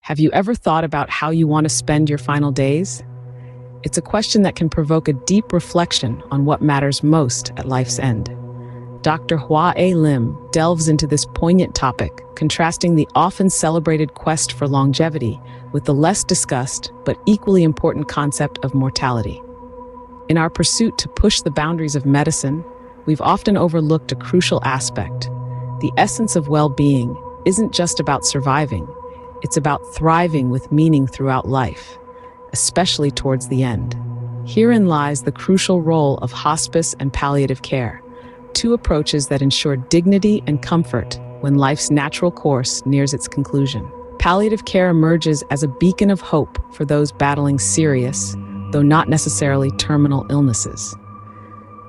Have you ever thought about how you want to spend your final days? It's a question that can provoke a deep reflection on what matters most at life's end. Dr. Hwa A delves into this poignant topic, contrasting the often celebrated quest for longevity with the less discussed but equally important concept of mortality. In our pursuit to push the boundaries of medicine, we've often overlooked a crucial aspect. The essence of well-being isn't just about surviving. It's about thriving with meaning throughout life, especially towards the end. Herein lies the crucial role of hospice and palliative care, two approaches that ensure dignity and comfort when life's natural course nears its conclusion. Palliative care emerges as a beacon of hope for those battling serious, though not necessarily terminal illnesses.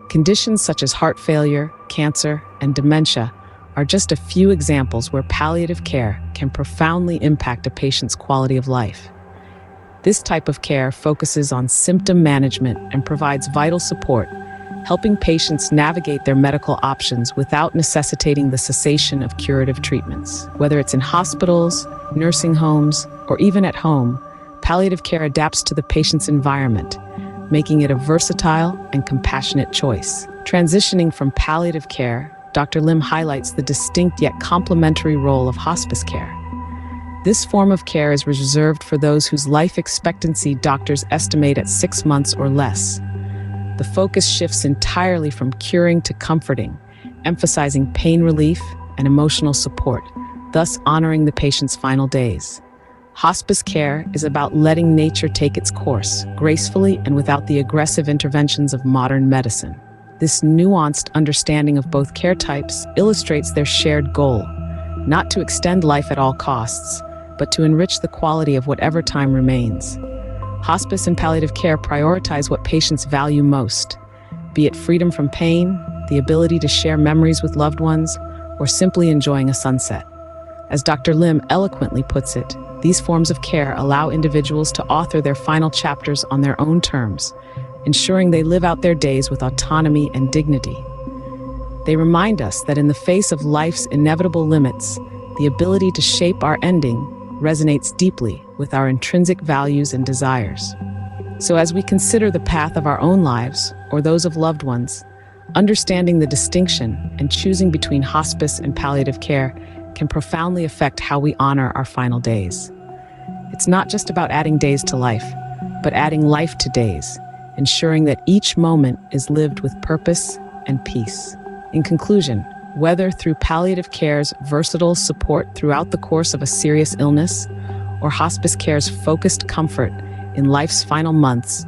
Conditions such as heart failure, cancer, and dementia are just a few examples where palliative care can profoundly impact a patient's quality of life. This type of care focuses on symptom management and provides vital support, helping patients navigate their medical options without necessitating the cessation of curative treatments. Whether it's in hospitals, nursing homes, or even at home, palliative care adapts to the patient's environment, making it a versatile and compassionate choice. Transitioning from palliative care, Dr. Lim highlights the distinct yet complementary role of hospice care. This form of care is reserved for those whose life expectancy doctors estimate at 6 months or less. The focus shifts entirely from curing to comforting, emphasizing pain relief and emotional support, thus honoring the patient's final days. Hospice care is about letting nature take its course, gracefully and without the aggressive interventions of modern medicine. This nuanced understanding of both care types illustrates their shared goal, not to extend life at all costs, but to enrich the quality of whatever time remains. Hospice and palliative care prioritize what patients value most, be it freedom from pain, the ability to share memories with loved ones, or simply enjoying a sunset. As Dr. Lim eloquently puts it, these forms of care allow individuals to author their final chapters on their own terms, ensuring they live out their days with autonomy and dignity. They remind us that in the face of life's inevitable limits, the ability to shape our ending resonates deeply with our intrinsic values and desires. So as we consider the path of our own lives or those of loved ones, understanding the distinction and choosing between hospice and palliative care can profoundly affect how we honor our final days. It's not just about adding days to life, but adding life to days, ensuring that each moment is lived with purpose and peace. In conclusion, whether through palliative care's versatile support throughout the course of a serious illness or hospice care's focused comfort in life's final months,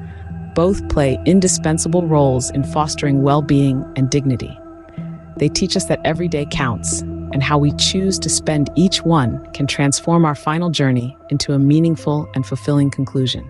both play indispensable roles in fostering well-being and dignity. They teach us that every day counts, and how we choose to spend each one can transform our final journey into a meaningful and fulfilling conclusion.